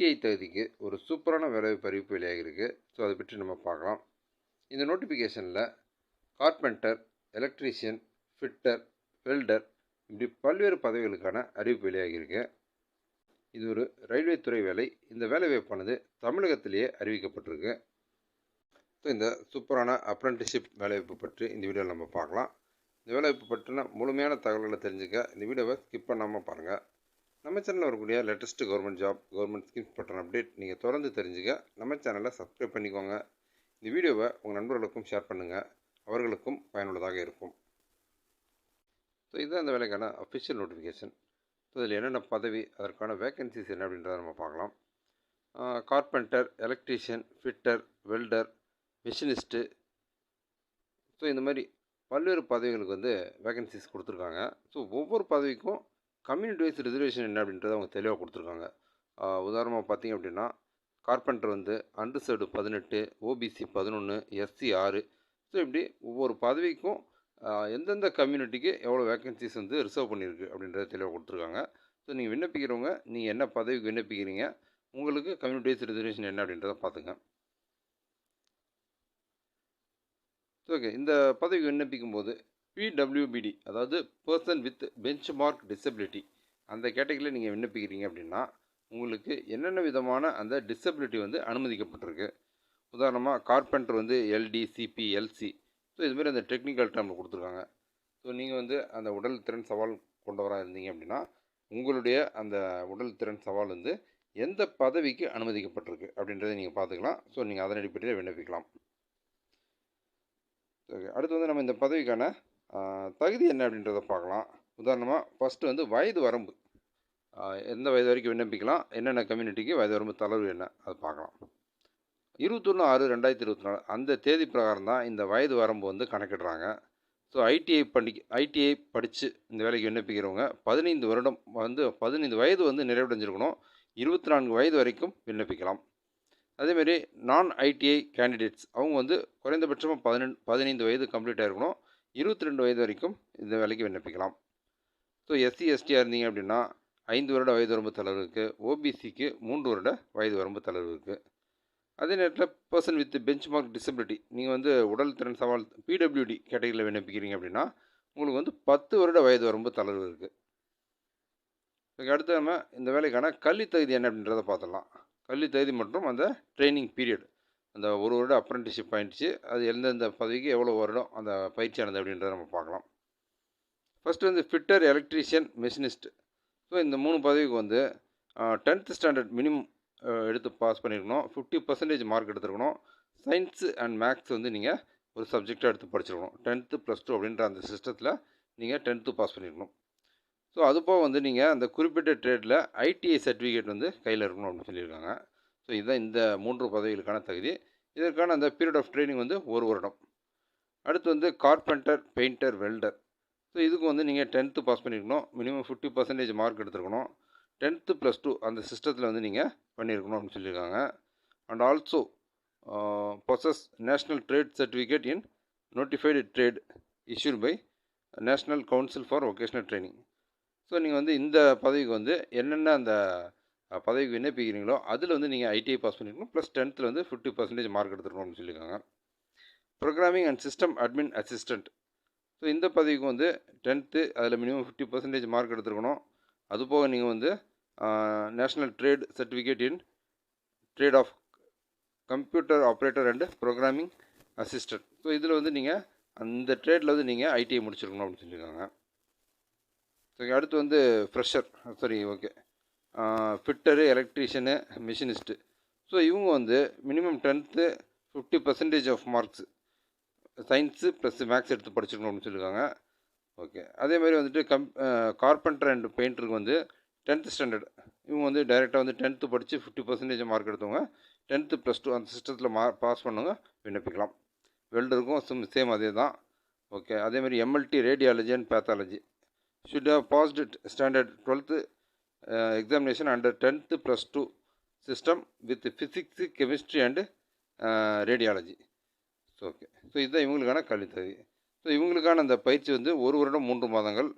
ITI தகுதிக்கு ஒரு சூப்பரான வேலைவாய்ப்பு அறிவிப்பு வெளியாகிருக்கு. ஸோ அதை பற்றி நம்ம பார்க்கலாம். இந்த நோட்டிஃபிகேஷனில் கார்பெண்டர், எலக்ட்ரீஷியன், ஃபிட்டர், வெல்டர் இப்படி பல்வேறு பதவிகளுக்கான அறிவிப்பு வெளியாகிருக்கு. இது ஒரு ரயில்வே துறை வேலை. இந்த வேலைவாய்ப்பானது தமிழகத்திலேயே அறிவிக்கப்பட்டிருக்கு. ஸோ இந்த சூப்பரான அப்ரெண்டிஸ்ஷிப் வேலைவாய்ப்பு பற்றி இந்த வீடியோவில் நம்ம பார்க்கலாம். இந்த வேலைவாய்ப்பு பற்றின முழுமையான தகவல்களை தெரிஞ்சுக்க இந்த வீடியோவை ஸ்கிப் பண்ணாமல் பாருங்கள். நம்ம சேனலில் வரக்கூடிய latest government job, government schemes பற்றின அப்டேட் நீங்கள் தொடர்ந்து தெரிஞ்சுக்க நம்ம சேனலை சப்ஸ்கிரைப் பண்ணிக்கோங்க. இந்த வீடியோவை உங்கள் நண்பர்களுக்கும் ஷேர் பண்ணுங்கள், அவர்களுக்கும் பயனுள்ளதாக இருக்கும். ஸோ இதுதான் இந்த வேலைக்கான அஃபிஷியல் நோட்டிஃபிகேஷன். ஸோ இதில் என்னென்ன பதவி, அதற்கான வேக்கன்சிஸ் என்ன அப்படின்றத நம்ம பார்க்கலாம். Carpenter, electrician, fitter, welder, மிஷினிஸ்ட்டு, so இந்த மாதிரி பல்வேறு பதவிகளுக்கு வந்து வேக்கன்சிஸ் கொடுத்துருக்காங்க. ஸோ ஒவ்வொரு பதவிக்கும் கம்யூனிட்டி வைஸ் ரிசர்வேஷன் என்ன அப்படின்றத அவங்க தெளிவாக கொடுத்துருக்காங்க. உதாரணமாக பார்த்தீங்க அப்படின்னா, கார்பெண்டர் வந்து அன்ரிசர்வ்டு 18, ஓபிசி 11, எஸ்சி 6. ஸோ இப்படி ஒவ்வொரு பதவிக்கும் எந்தெந்த கம்யூனிட்டிக்கு எவ்வளோ வேக்கன்சிஸ் வந்து ரிசர்வ் பண்ணியிருக்கு அப்படின்றத தெளிவாக கொடுத்துருக்காங்க. ஸோ நீங்கள் விண்ணப்பிக்கிறவங்க நீங்கள் என்ன பதவிக்கு விண்ணப்பிக்கிறீங்க, உங்களுக்கு கம்யூனிட்டி வைஸ் ரிசர்வேஷன் என்ன அப்படின்றத பார்த்துங்க. ஓகே, இந்த பதவிக்கு விண்ணப்பிக்கும் போது பிடபிள்யூபிடி, அதாவது person with bench mark disability, அந்த கேட்டகரியில் நீங்கள் விண்ணப்பிக்கிறீங்க அப்படின்னா உங்களுக்கு என்னென்ன விதமான அந்த டிசபிலிட்டி வந்து அனுமதிக்கப்பட்டிருக்கு. உதாரணமாக கார்பெண்டர் வந்து எல்டி, சிபி, எல்சி, ஸோ இதுமாரி அந்த டெக்னிக்கல் டேர்மில் கொடுத்துருக்காங்க. ஸோ நீங்கள் வந்து அந்த உடல் திறன் சவால் கொண்டவராக இருந்தீங்க அப்படின்னா உங்களுடைய அந்த உடல் திறன் சவால் வந்து எந்த பதவிக்கு அனுமதிக்கப்பட்டிருக்கு அப்படின்றத நீங்கள் பார்த்துக்கலாம். ஸோ நீங்கள் அதன் அடிப்படையில் விண்ணப்பிக்கலாம். அடுத்து வந்து நம்ம இந்த பதவிக்கான தகுதி என்ன அப்படின்றத பார்க்கலாம். உதாரணமாக ஃபஸ்ட்டு வந்து வயது வரம்பு, எந்த வயது வரைக்கும் விண்ணப்பிக்கலாம், என்னென்ன கம்யூனிட்டிக்கு வயது வரம்பு தளர்வு என்ன, அது பார்க்கலாம். 21/6/2024 அந்த தேதி பிரகாரம் தான் இந்த வயது வரம்பு வந்து கணக்கிடுறாங்க. ஸோ ஐடிஐ படித்து இந்த வேலைக்கு விண்ணப்பிக்கிறவங்க 15 வயது வந்து நிறைவடைஞ்சிருக்கணும். 24 வயது வரைக்கும் விண்ணப்பிக்கலாம். அதேமாரி நான் ஐடிஐ கேண்டிடேட்ஸ் அவங்க வந்து குறைந்தபட்சமாக 15 வயது கம்ப்ளீட் ஆகிருக்கணும். 22 வயது வரைக்கும் இந்த வேலைக்கு விண்ணப்பிக்கலாம். ஸோ எஸ்சி எஸ்டியாக இருந்தீங்க அப்படின்னா 5 வருட வயது வரம்பு தளர்வு இருக்குது. ஓபிசிக்கு 3 வருட வயது வரம்பு தளர்வு இருக்குது. அதே நேரத்தில் person with bench mark disability, நீங்கள் வந்து உடல் திறன் சவால் பிடபிள்யூடி கேட்டகரியில் விண்ணப்பிக்கிறீங்க அப்படின்னா உங்களுக்கு வந்து 10 வருட வயது வரம்பு தளர்வு இருக்குது. அடுத்து நம்ம இந்த வேலைக்கான கல்வி தகுதி என்ன அப்படின்றத பார்த்துடலாம். கல்வி தகுதி மற்றும் அந்த ட்ரைனிங் பீரியட், அந்த ஒரு வருட அப்ரெண்டிஸ்ஷிப் ஆயிடுச்சு, அது எந்தெந்த பதவிக்கு எவ்வளோ வருடம் அந்த பயிற்சியானது அப்படின்றத நம்ம பார்க்கலாம். ஃபஸ்ட்டு வந்து ஃபிட்டர், எலக்ட்ரீஷியன், மெஷினிஸ்ட். ஸோ இந்த 3 பதவிக்கு வந்து 10th ஸ்டாண்டர்ட் மினிமம் எடுத்து பாஸ் பண்ணியிருக்கணும். 50% மார்க் எடுத்துருக்கணும். சயின்ஸு அண்ட் மேக்ஸ் வந்து நீங்கள் ஒரு சப்ஜெக்டாக எடுத்து படிச்சிருக்கணும். 10th +2 அப்படின்ற அந்த சிஸ்டத்தில் நீங்கள் 10th பாஸ் பண்ணியிருக்கணும். ஸோ அதுபோக வந்து நீங்கள் அந்த குறிப்பிட்ட ட்ரேடில் ஐடிஐ சர்டிஃபிகேட் வந்து கையில் இருக்கணும் அப்படின்னு சொல்லியிருக்காங்க. ஸோ இதுதான் இந்த 3 பதவிகளுக்கான தகுதி. இதற்கான அந்த பீரியட் ஆஃப் ட்ரைனிங் வந்து 1 வருடம். அடுத்து வந்து கார்பெண்டர், பெயிண்டர், வெல்டர். ஸோ இதுக்கு வந்து நீங்கள் 10th பாஸ் பண்ணியிருக்கணும். Minimum 50% mark எடுத்துருக்கணும். 10th +2 அந்த சிஸ்டத்தில் வந்து நீங்கள் பண்ணியிருக்கணும் அப்படின்னு சொல்லியிருக்காங்க. And also possess national trade certificate in notified trade issued by national council for vocational training. So நீங்கள் வந்து இந்த பதவிக்கு வந்து என்னென்ன அந்த பதவிக்கு விண்ணப்பிக்கிறீங்களோ அதில் வந்து நீங்கள் ஐடிஐ பாஸ் பண்ணியிருக்கணும். ப்ளஸ் 10th வந்து 50% மார்க் எடுத்துருக்கணும் அப்படின்னு சொல்லியிருக்காங்க. Programming and system admin assistant. So இந்த பதவிக்கு வந்து 10th அதில் மினிமம் 50% மார்க் எடுத்துருக்கணும். அதுபோக நீங்கள் வந்து national trade certificate in trade of computer operator and programming assistant. So இதில் வந்து நீங்கள் அந்த ட்ரேடில் வந்து நீங்கள் ஐடிஐ முடிச்சிருக்கணும் அப்படின்னு சொல்லியிருக்காங்க. ஸோ அடுத்து வந்து fresher, fitter, electrician, machinist. So இவங்க வந்து minimum 10th 50% of marks science plus maths எடுத்து படிச்சிருக்கணும் அப்படின்னு சொல்லியிருக்காங்க. ஓகே, அதேமாதிரி வந்துட்டு கார்பெண்டர் அண்ட் பெயிண்டருக்கு வந்து 10th ஸ்டாண்டர்ட் இவங்க வந்து டைரெக்டாக வந்து 10th படித்து 50% மார்க் எடுத்தவங்க 10th +2 அந்த சிஸ்டத்தில் பாஸ் பண்ணவங்க விண்ணப்பிக்கலாம். வெல்டருக்கும் சேம் அதே தான். ஓகே, அதேமாதிரி MLD, radiology and pathology should have passed standard 12th examination under 10th +2 system with physics, chemistry and radiology. Okay, so இதுதான் இவங்களுக்கான கல்வி தகுதி. ஸோ இவங்களுக்கான அந்த பயிற்சி வந்து 1 வருடம் 3 மாதங்கள்.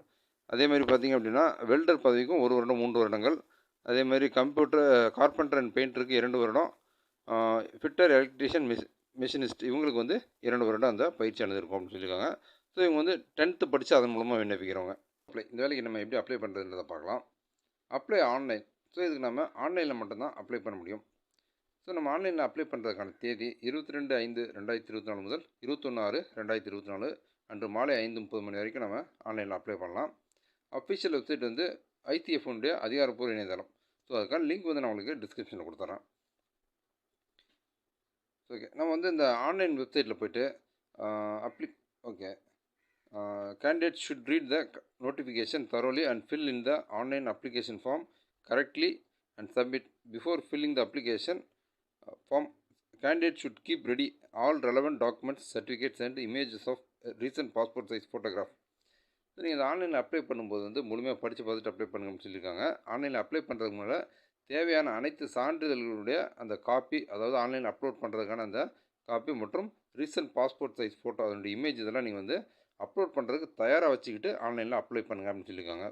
அதே மாதிரி பார்த்திங்க அப்படின்னா வெல்டர் பதவிக்கும் 1 வருடம் 3 வருடங்கள். அதே மாதிரி கார்பெண்டர் அண்ட் பெயிண்டருக்கு 2 வருடம், ஃபிட்டர், எலக்ட்ரீஷியன், மிஷினிஸ்ட் இவங்களுக்கு வந்து 2 வருடம் அந்த பயிற்சியானது இருக்கும் அப்படின்னு சொல்லியிருக்காங்க. ஸோ இவங்க வந்து 10th படித்து அதன் மூலமாக விண்ணப்பிக்கிறவங்க. இந்த வேலைக்கு நம்ம எப்படி அப்ளை பண்ணுறதுன்றதை பார்க்கலாம். Apply online. ஸோ இதுக்கு நம்ம ஆன்லைனில் மட்டும்தான் அப்ளை பண்ண முடியும். ஸோ நம்ம ஆன்லைனில் அப்ளை பண்ணுறதுக்கான தேதி 22/5/2024 முதல் 21/6/2024 அன்று மாலை 5:30 மணி வரைக்கும் நம்ம ஆன்லைனில் அப்ளை பண்ணலாம். அஃபிஷியல் வெப்சைட் வந்து ICF உடைய அதிகாரப்பூர்வ இணையதளம். ஸோ அதுக்கான லிங்க் வந்து நான் உங்களுக்கு டிஸ்கிரிப்ஷனில் கொடுத்துட்றேன். ஓகே, நம்ம வந்து இந்த ஆன்லைன் வெப்சைட்டில் போய்ட்டு candidate should read the notification thoroughly and fill in the online application form correctly and submit. Before filling the application form, candidate should keep ready all relevant documents, certificates and images of recent passport size photograph. So நீங்கள் இந்த ஆன்லைனில் apply பண்ணும்போது வந்து முழுமையாக படித்து பார்த்துட்டு apply பண்ணுங்கன்னு சொல்லியிருக்காங்க. ஆன்லைனில் அப்ளை பண்ணுறதுக்கு முன்னால் தேவையான அனைத்து சான்றிதழ்களுடைய அந்த காப்பி, அதாவது ஆன்லைனில் அப்லோட் பண்ணுறதுக்கான அந்த காப்பி மற்றும் ரீசன்ட் பாஸ்போர்ட் சைஸ் ஃபோட்டோ, அதனுடைய இமேஜ் இதெல்லாம் நீங்கள் வந்து அப்லோட் பண்ணுறதுக்கு தயாராக வச்சுக்கிட்டு ஆன்லைனில் அப்ளை பண்ணுங்க அப்படின்னு சொல்லியிருக்காங்க.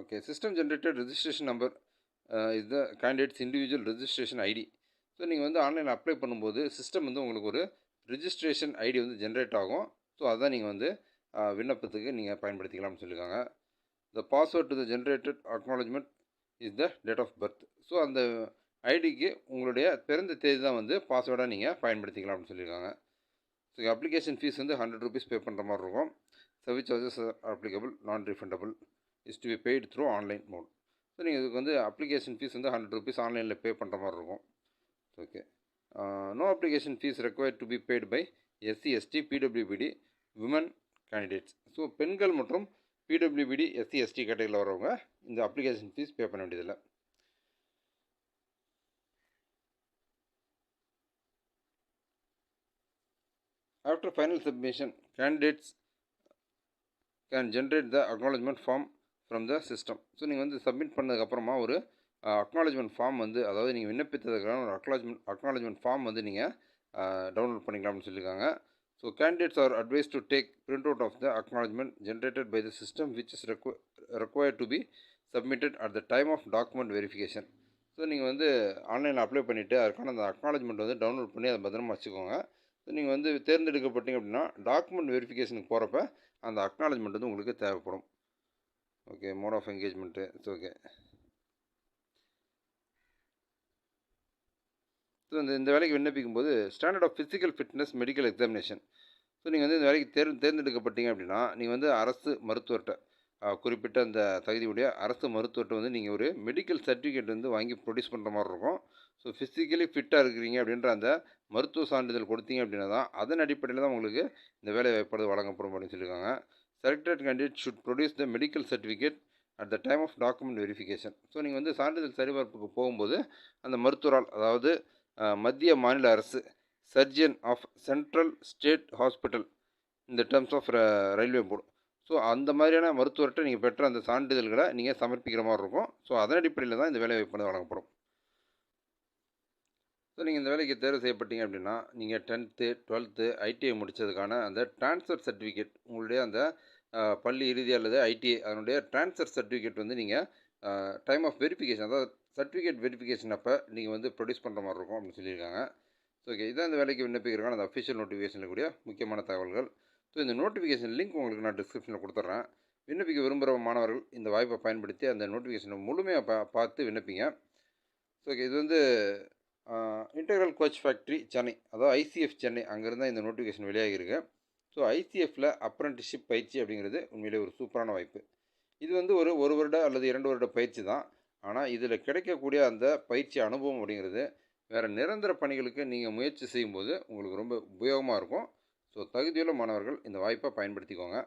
Okay, system generated registration number is the candidates individual registration ID. So நீங்கள் வந்து ஆன்லைனில் அப்ளை பண்ணும்போது சிஸ்டம் வந்து உங்களுக்கு ஒரு ரிஜிஸ்ட்ரேஷன் ஐடி வந்து ஜென்ரேட் ஆகும். ஸோ அதான் நீங்கள் வந்து விண்ணப்பத்துக்கு நீங்கள் பயன்படுத்திக்கலாம்னு சொல்லியிருக்காங்க. The password to the generated acknowledgement is the date of birth. So அந்த ஐடிக்கு உங்களுடைய பிறந்த தேதி தான் வந்து பாஸ்வேர்டாக நீங்கள் பயன்படுத்திக்கலாம் அப்படின்னு சொல்லியிருக்காங்க. ஸோ அப்ளிகேஷன் ஃபீஸ் வந்து 100 rupees பே பண்ணுற மாதிரி இருக்கும். Service charges applicable, non refundable, is to be paid through online mode. So நீங்கள் இதுக்கு வந்து அப்ளிகேஷன் ஃபீஸ் வந்து 100 rupees ஆன்லைனில் பே பண்ணுற மாதிரி இருக்கும். Okay, no application fee required to be paid by SC, ST, PWBD women candidates. So பெண்கள் மற்றும் PWBD SC, ST கேட்டகரியில் வரவங்க இந்த அப்ளிகேஷன் ஃபீஸ் பே பண்ண வேண்டியதில்லை. After final submission, candidates can generate the acknowledgement form from the system. So நீங்கள் வந்து submit பண்ணதுக்கப்புறமா ஒரு அக்னாலஜ்மெண்ட் ஃபார்ம் வந்து, அதாவது நீங்கள் விண்ணப்பித்ததுக்கான ஒரு அக்னாலஜ்மெண்ட் ஃபார்ம் வந்து நீங்கள் டவுன்லோட் பண்ணிக்கலாம்னு சொல்லியிருக்காங்க. So candidates are advise to take print out of the acknowledgement generated by the system which is required to be submitted at the time of document verification. So நீங்கள் வந்து ஆன்லைனில் apply பண்ணிவிட்டு அதுக்கான அந்த அக்னாலஜ்மெண்ட் வந்து download பண்ணி அதை பத்திரமா வச்சுக்கோங்க. ஸோ நீங்கள் வந்து தேர்ந்தெடுக்கப்பட்டீங்க அப்படின்னா டாக்குமெண்ட் வெரிஃபிகேஷனுக்கு போகிறப்ப அந்த அக்னாலஜ்மெண்ட் வந்து உங்களுக்கு தேவைப்படும். Okay, mode of engagement. It's okay. So இந்த வேலைக்கு விண்ணப்பிக்கும் போது standard of physical fitness medical examination. So நீங்கள் வந்து இந்த வேலைக்கு தேர்ந்தெடுக்கப்பட்டீங்க அப்படின்னா நீங்கள் வந்து அரசு மருத்துவர்கிட்ட குறிப்பிட்ட அந்த தகுதியுடைய அரசு மருத்துவர்கிட்ட வந்து நீங்கள் ஒரு மெடிக்கல் சர்டிஃபிகேட் வந்து வாங்கி ப்ரொடியூஸ் பண்ணுற மாதிரி இருக்கும். ஸோ ஃபிசிக்கலி ஃபிட்டாக இருக்கிறீங்க அப்படின்ற அந்த மருத்துவ சான்றிதழ் கொடுத்தீங்க அப்படின்னா தான் அதன் அடிப்படையில் தான் உங்களுக்கு இந்த வேலை வாய்ப்பு வழங்கப்படும் அப்படின்னு சொல்லியிருக்காங்க. Selected candidate should produce the medical certificate at the time of document verification. So நீங்கள் வந்து சான்றிதழ் சரிபார்ப்புக்கு போகும்போது அந்த மருத்துவரால், அதாவது மத்திய மாநில அரசு, surgeon of central state hospital இந்த terms of railway board, so அந்த மாதிரியான மருத்துவர்கிட்ட நீங்கள் பெற்ற அந்த சான்றிதழ்களை நீங்கள் சமர்ப்பிக்கிற மாதிரி இருக்கும். ஸோ அதன் அடிப்படையில் தான் இந்த வேலை வாய்ப்பு வழங்கப்படும். ஸோ நீங்கள் இந்த வேலைக்கு தேர்வு செய்யப்பட்டீங்க அப்படின்னா நீங்கள் 10th 12th ITI முடித்ததுக்கான அந்த ட்ரான்ஸ்ஃபர் சர்டிஃபிகேட், உங்களுடைய அந்த பள்ளி இறுதி அல்லது ITI அதனுடைய ட்ரான்ஸ்ஃபர் சர்டிஃபிகேட் வந்து நீங்கள் டைம் ஆஃப் வெரிஃபிகேஷன், அதாவது சர்டிஃபிகேட் வெரிஃபிகேஷன் அப்போ நீங்கள் வந்து ப்ரொடியூஸ் பண்ணுற மாதிரி இருக்கும் அப்படின்னு சொல்லியிருக்காங்க. ஸோ ஓகே, இதான் இந்த வேலைக்கு விண்ணப்பிக்கிறதுக்கான அந்த அஃபிஷியல் நோட்டிஃபிகேஷனில் கூடிய முக்கியமான தகவல்கள். ஸோ இந்த நோட்டிஃபிகேஷன் லிங்க் உங்களுக்கு நான் டிஸ்கிரிப்ஷனில் கொடுத்துட்றேன். விண்ணப்பிக்க விரும்புகிற மாணவர்கள் இந்த வாய்ப்பை பயன்படுத்தி அந்த நோட்டிஃபிகேஷனை முழுமையாக பார்த்து விண்ணப்பிங்க. ஸோ ஓகே, இது வந்து இன்டெக்ரல் கோச் ஃபேக்ட்ரி சென்னை, அதாவது ICF சென்னை, அங்கேருந்து தான் இந்த நோட்டிஃபிகேஷன் வெளியாகிருக்கு. ஸோ ICFல அப்ரண்டிஸ்ஷிப் பயிற்சி அப்படிங்கிறது உண்மையிலே ஒரு சூப்பரான வாய்ப்பு. இது வந்து ஒரு வருட அல்லது 2 வருட பயிற்சி தான். ஆனால் இதில் கிடைக்கக்கூடிய அந்த பயிற்சி அனுபவம் அப்படிங்கிறது வேறு நிரந்தர பணிகளுக்கு நீங்கள் முயற்சி செய்யும்போது உங்களுக்கு ரொம்ப உபயோகமாக இருக்கும். ஸோ தகுதியுள்ள மாணவர்கள் இந்த வாய்ப்பை பயன்படுத்திக்கோங்க.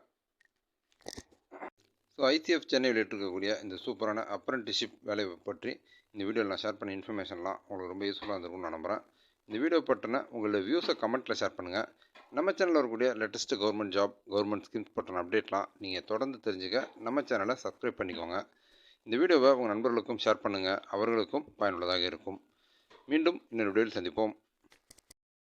ஸோ ICF சென்னை வெளியிட்டிருக்கக்கூடிய இந்த சூப்பரான அப்ரண்டிஸ்ஷிப் வேலை பற்றி இந்த வீடியோவில் நான் ஷேர் பண்ண இன்ஃபர்மேஷன்லாம் உங்களுக்கு ரொம்ப யூஸ்ஃபுல்லாக இருந்திருக்கும்னு நான் நம்புகிறேன். இந்த வீடியோ பற்றின உங்களோட வியூஸை கமெண்ட்டில் ஷேர் பண்ணுங்கள். நம்ம சேனலில் வரக்கூடிய latest government job, government schemes பற்றின அப்டேட்லாம் நீங்கள் தொடர்ந்து தெரிஞ்சுக்க நம்ம சேனலை சப்ஸ்கிரைப் பண்ணிக்கோங்க. இந்த வீடியோவை உங்கள் நண்பர்களுக்கும் ஷேர் பண்ணுங்கள், அவர்களுக்கும் பயனுள்ளதாக இருக்கும். மீண்டும் இன்னொரு வீடியோவில் சந்திப்போம்.